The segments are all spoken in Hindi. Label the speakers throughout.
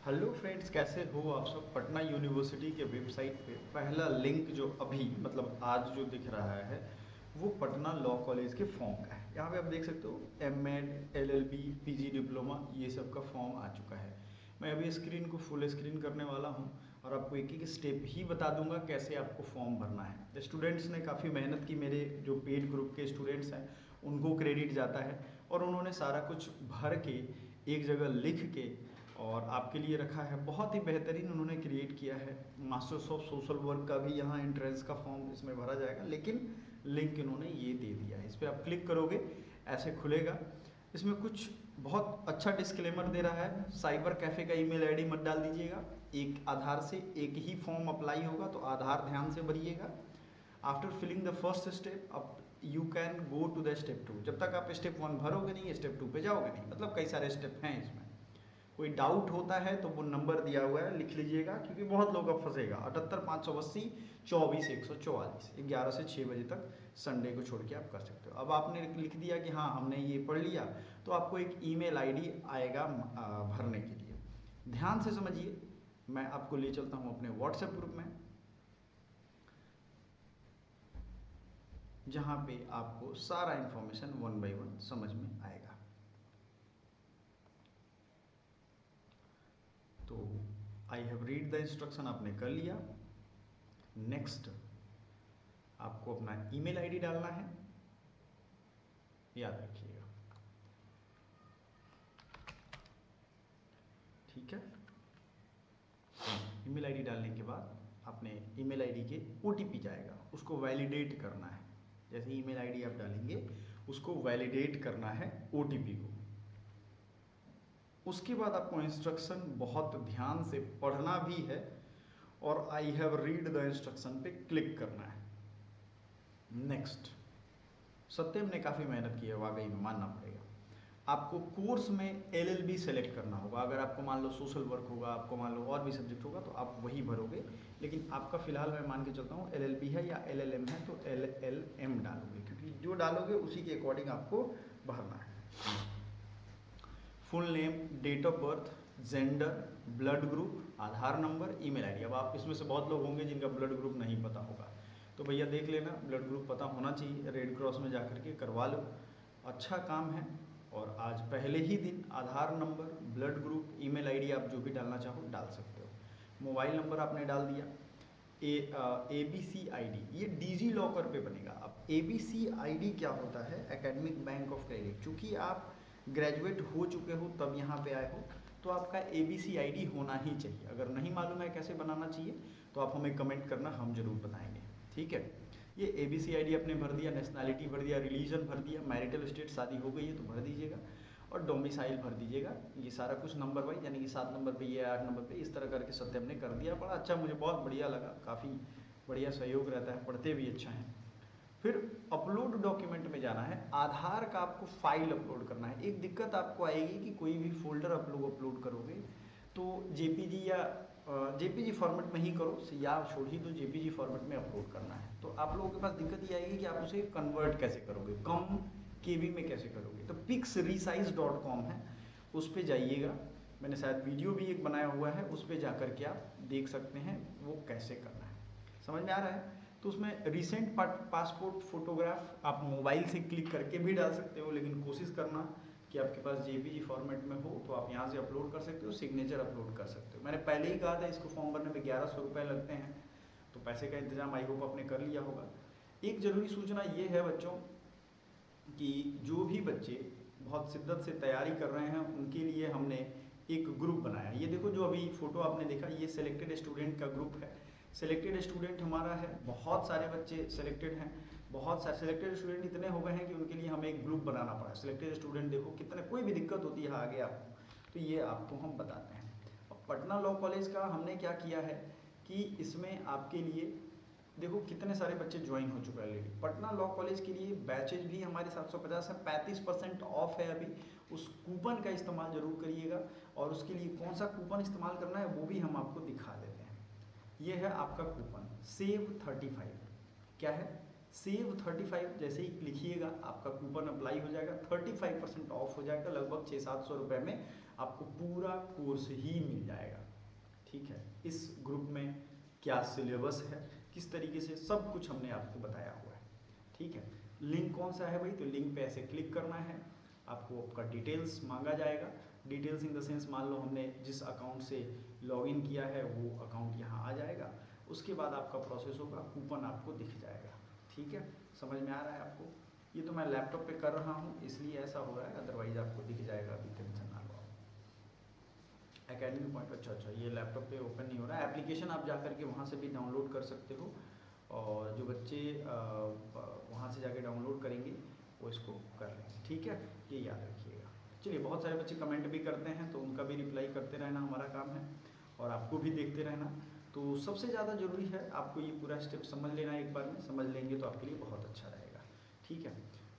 Speaker 1: हेलो फ्रेंड्स, कैसे हो आप सब। पटना यूनिवर्सिटी के वेबसाइट पे पहला लिंक जो अभी मतलब आज जो दिख रहा है वो पटना लॉ कॉलेज के फॉर्म का है। यहाँ पे आप देख सकते हो एमएड, एलएलबी, पीजी डिप्लोमा ये सब का फॉर्म आ चुका है। मैं अभी स्क्रीन को फुल स्क्रीन करने वाला हूँ और आपको एक एक स्टेप ही बता दूंगा कैसे आपको फॉर्म भरना है। स्टूडेंट्स ने काफ़ी मेहनत की, मेरे जो पेड ग्रुप के स्टूडेंट्स हैं उनको क्रेडिट जाता है और उन्होंने सारा कुछ भर के एक जगह लिख के और आपके लिए रखा है। बहुत ही बेहतरीन उन्होंने क्रिएट किया है। मास्टर्स ऑफ सोशल वर्क का भी यहाँ एंट्रेंस का फॉर्म इसमें भरा जाएगा, लेकिन लिंक इन्होंने ये दे दिया है। इस पर आप क्लिक करोगे ऐसे खुलेगा। इसमें कुछ बहुत अच्छा डिस्क्लेमर दे रहा है। साइबर कैफ़े का ईमेल आईडी मत डाल दीजिएगा। एक आधार से एक ही फॉर्म अप्लाई होगा, तो आधार ध्यान से भरिएगा। After filling the first step अब you can go to the step 2। जब तक आप स्टेप 1 भरोगे नहीं स्टेप 2 पे जाओगे नहीं। मतलब कई सारे स्टेप हैं इसमें। कोई डाउट होता है तो वो नंबर दिया हुआ है, लिख लीजिएगा, क्योंकि बहुत लोग अब फंसेगा। 78 580 24 144 11 से 6 बजे तक संडे को छोड़ के आप कर सकते हो। अब आपने लिख दिया कि हाँ हमने ये पढ़ लिया, तो आपको एक ईमेल आईडी आएगा भरने के लिए। ध्यान से समझिए, मैं आपको ले चलता हूँ अपने व्हाट्सएप ग्रुप में, जहाँ पे आपको सारा इन्फॉर्मेशन 1 बाय 1 समझ में आएगा। तो I have read the instruction आपने कर लिया। नेक्स्ट आपको अपना ईमेल आईडी डालना है, याद रखिएगा, ठीक है। ईमेल आईडी डालने के बाद अपने ईमेल आईडी के ओटीपी जाएगा, उसको वैलिडेट करना है। जैसे ईमेल आईडी आप डालेंगे उसको वैलिडेट करना है ओटीपी को। उसके बाद आपको इंस्ट्रक्शन बहुत ध्यान से पढ़ना भी है और I have read the instruction पे क्लिक करना है। नेक्स्ट, सत्यम ने काफ़ी मेहनत की है, वाकई में मानना पड़ेगा। आपको कोर्स में एलएलबी सेलेक्ट करना होगा। अगर आपको मान लो सोशल वर्क होगा, आपको मान लो और भी सब्जेक्ट होगा, तो आप वही भरोगे। लेकिन आपका फिलहाल मैं मान के चलता हूँ एलएलबी है या एलएलएम है, तो एलएलएम डालोगे, क्योंकि जो डालोगे उसी के अकॉर्डिंग आपको भरना है। Full name, date of birth, gender, blood group, Aadhaar number, email ID. अब आप इसमें से बहुत लोग होंगे जिनका ब्लड ग्रुप नहीं पता होगा, तो भैया देख लेना, ब्लड ग्रुप पता होना चाहिए। रेड क्रॉस में जाकर के करवा लो, अच्छा काम है। और आज पहले ही दिन Aadhaar number, blood group, email ID आप जो भी डालना चाहो डाल सकते हो। मोबाइल नंबर आपने डाल दिया। ABC ID ये डिजी लॉकर पे बनेगा। अब ABC ID क्या होता है? Academic bank of credit. चूँकि आप ग्रेजुएट हो चुके हो तब यहाँ पे आए हो, तो आपका ABC ID होना ही चाहिए। अगर नहीं मालूम है कैसे बनाना चाहिए तो आप हमें कमेंट करना, हम जरूर बताएंगे, ठीक है। ये ABC ID आपने भर दिया, नेशनैलिटी भर दिया, रिलीजन भर दिया, मैरिटल स्टेट शादी हो गई है तो भर दीजिएगा, और डोमिसाइल भर दीजिएगा। ये सारा कुछ नंबर वाइज, यानी कि 7 नंबर पे, ये 8 नंबर पे, इस तरह करके सत्यम ने कर दिया। बड़ा अच्छा, मुझे बहुत बढ़िया लगा, काफ़ी बढ़िया सहयोग रहता है, पढ़ते भी अच्छा है। फिर अपलोड डॉक्यूमेंट में जाना है। आधार का आपको फाइल अपलोड करना है। एक दिक्कत आपको आएगी कि कोई भी फोल्डर आप लोग अपलोड करोगे तो जेपीजी या जेपीजी फॉर्मेट में ही करो, या छोड़ ही दो, जेपीजी फॉर्मेट में अपलोड करना है। तो आप लोगों के पास दिक्कत ये आएगी कि आप उसे कन्वर्ट कैसे करोगे, कम केबी में कैसे करोगे। तो pixresize.com है, उस पर जाइएगा। मैंने शायद वीडियो भी एक बनाया हुआ है, उस पर जाकर के आप देख सकते हैं वो कैसे करना है। समझ में आ रहा है? तो उसमें रिसेंट पासपोर्ट फोटोग्राफ आप मोबाइल से क्लिक करके भी डाल सकते हो, लेकिन कोशिश करना कि आपके पास जेपीजी फॉर्मेट में हो, तो आप यहाँ से अपलोड कर सकते हो, सिग्नेचर अपलोड कर सकते हो। मैंने पहले ही कहा था इसको फॉर्म भरने में 1100 रुपये लगते हैं, तो पैसे का इंतजाम आई होप आपने कर लिया होगा। एक ज़रूरी सूचना ये है बच्चों कि जो भी बच्चे बहुत शिद्दत से तैयारी कर रहे हैं उनके लिए हमने एक ग्रुप बनाया। ये देखो, जो अभी फ़ोटो आपने देखा, ये सिलेक्टेड स्टूडेंट का ग्रुप है। सिलेक्टेड स्टूडेंट हमारा है, बहुत सारे बच्चे सिलेक्टेड हैं। बहुत सारे सिलेक्टेड स्टूडेंट इतने हो गए हैं कि उनके लिए हमें एक ग्रुप बनाना पड़ा। सिलेक्टेड स्टूडेंट देखो कितने, कोई भी दिक्कत होती है आगे आपको, तो ये आपको हम बताते हैं। अब पटना लॉ कॉलेज का हमने क्या किया है कि इसमें आपके लिए देखो कितने सारे बच्चे ज्वाइन हो चुके हैं ऑलरेडी। पटना लॉ कॉलेज के लिए बैचेज भी हमारे 750 है, 35% ऑफ है अभी। उस कूपन का इस्तेमाल जरूर करिएगा, और उसके लिए कौन सा कूपन इस्तेमाल करना है वो भी हम आपको दिखा देते हैं। ये है आपका कूपन SAVE35। क्या है? SAVE35। जैसे ही लिखिएगा आपका कूपन अप्लाई हो जाएगा, 35% ऑफ हो जाएगा, लगभग 600-700 रुपये में आपको पूरा कोर्स ही मिल जाएगा। ठीक है, इस ग्रुप में क्या सिलेबस है, किस तरीके से, सब कुछ हमने आपको बताया हुआ है। ठीक है, लिंक कौन सा है भाई, तो लिंक पे ऐसे क्लिक करना है, आपको आपका डिटेल्स मांगा जाएगा। डिटेल्स इन द सेंस, मान लो हमने जिस अकाउंट से लॉगिन किया है वो अकाउंट यहाँ आ जाएगा। उसके बाद आपका प्रोसेस होगा, कूपन आपको दिख जाएगा। ठीक है, समझ में आ रहा है आपको? ये तो मैं लैपटॉप पे कर रहा हूँ इसलिए ऐसा हो रहा है, अदरवाइज आपको दिख जाएगा, अभी टेंशन ना लो। एकेडमी पॉइंट, अच्छा ये लैपटॉप पे ओपन नहीं हो रहा है। एप्लीकेशन आप जा करके वहाँ से भी डाउनलोड कर सकते हो, और जो बच्चे वहाँ से जाके डाउनलोड करेंगे वो इसको कर लेंगे। ठीक है, ये याद रखिएगा। चलिए, बहुत सारे बच्चे कमेंट भी करते हैं तो उनका भी रिप्लाई करते रहना हमारा काम है, और आपको भी देखते रहना। तो सबसे ज़्यादा ज़रूरी है आपको ये पूरा स्टेप समझ लेना, एक बार में समझ लेंगे तो आपके लिए बहुत अच्छा रहेगा। ठीक है,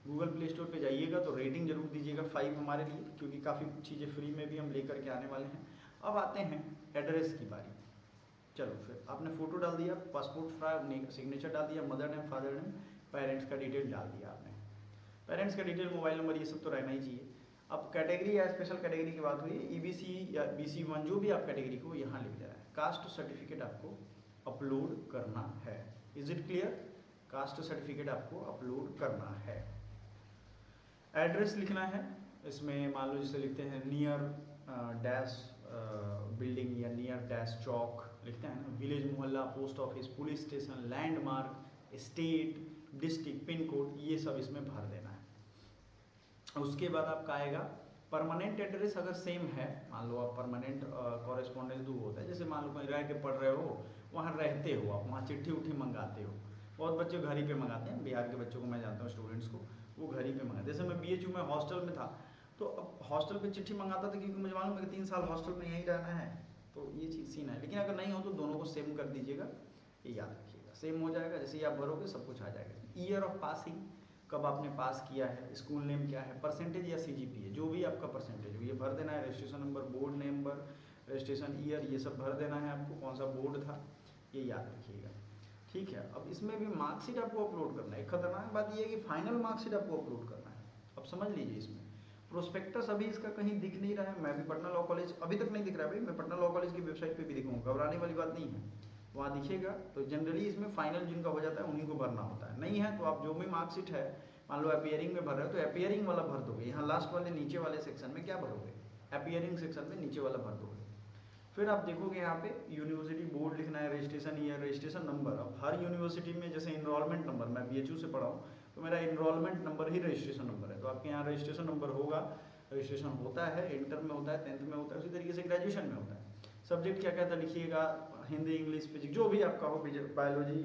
Speaker 1: गूगल प्ले स्टोर पे जाइएगा तो रेटिंग जरूर दीजिएगा 5 हमारे लिए, क्योंकि काफ़ी चीज़ें फ्री में भी हम लेकर के आने वाले हैं। अब आते हैं एड्रेस की बारी। चलो, फिर आपने फ़ोटो डाल दिया, पासपोर्ट सिग्नेचर डाल दिया, mother name, father name, parents का डिटेल डाल दिया आपने। पेरेंट्स का डिटेल, मोबाइल नंबर, ये सब तो रहना ही चाहिए। अब कैटेगरी या स्पेशल कैटेगरी की बात हुई, ईबीसी या BC1 जो भी आप कैटेगरी को यहाँ लिख देना है। कास्ट सर्टिफिकेट आपको अपलोड करना है। Is it clear? Caste certificate आपको अपलोड करना है। एड्रेस लिखना है, इसमें मान लो जैसे लिखते हैं नियर डैश बिल्डिंग या नियर डैश चौक लिखते हैं ना, विलेज, मोहल्ला, post office, police station, landmark, state, district, pin code, ये सब इसमें भर देना है। उसके बाद आपका आएगा परमानेंट एड्रेस। अगर सेम है, मान लो आप परमानेंट कॉरेस्पॉन्डेंस दूर होता है, जैसे मान लो कहीं रह के पढ़ रहे हो, वहाँ रहते हो आप, वहाँ चिट्ठी उठी मंगाते हो। बहुत बच्चे घर ही पे मंगाते हैं, बिहार के बच्चों को मैं जानता हूँ, स्टूडेंट्स को, वो घर ही पे मंगाते। जैसे मैं BHU में हॉस्टल में था, तो अब हॉस्टल पे चिट्ठी मंगाता था, क्योंकि मुझे मालूम है कि 3 साल हॉस्टल में यहीं रहना है, तो ये चीज़ सीन है। लेकिन अगर नहीं हो तो दोनों को सेम कर दीजिएगा, ये याद रखिएगा, सेम हो जाएगा। जैसे ही आप भरोगे सब कुछ आ जाएगा। ईयर ऑफ पासिंग, कब आपने पास किया है, स्कूल नेम क्या है, परसेंटेज या CGPA, जो भी आपका परसेंटेज हो ये भर देना है। Registration number, board number, registration year, ये सब भर देना है आपको, कौन सा बोर्ड था ये याद रखिएगा। ठीक है, अब इसमें भी मार्कशीट आपको अपलोड करना है। खतरनाक बात ये है कि फाइनल मार्कशीट आपको अपलोड करना है। अब समझ लीजिए, इसमें प्रोस्पेक्टस अभी इसका कहीं दिख नहीं रहा है। मैं भी पटना लॉ कॉलेज अभी तक नहीं दिख रहा है भाई, मैं पटना लॉ कॉलेज की वेबसाइट पे भी दिखूंगा, घबराने वाली बात नहीं है, वहाँ दिखेगा। तो जनरली इसमें फाइनल जिनका हो जाता है उन्हीं को भरना होता है। नहीं है तो आप जो भी मार्कशीट है, मान लो अपीयरिंग में भर रहे हो तो अपीयरिंग वाला भर दोगे। यहाँ लास्ट वाले नीचे वाले सेक्शन में क्या भरोगे, अपीयरिंग सेक्शन में नीचे वाला भर दोगे। फिर आप देखोगे यहाँ पे यूनिवर्सिटी बोर्ड लिखना है, रजिस्ट्रेशन ईयर, रजिस्ट्रेशन नंबर। अब हर यूनिवर्सिटी में जैसे इनरोलमेंट नंबर, मैं BHU से पढ़ा हूँ तो मेरा इनरोलमेंट नंबर ही रजिस्ट्रेशन नंबर है, तो आपके यहाँ रजिस्ट्रेशन नंबर होगा। रजिस्ट्रेशन होता है, इंटर में होता है, 10th में होता है, उसी तरीके से ग्रेजुएशन में होता है। सब्जेक्ट क्या क्या था लिखिएगा, हिंदी, इंग्लिश, फिजिक्स, जो भी आपका हो, बायोलॉजी,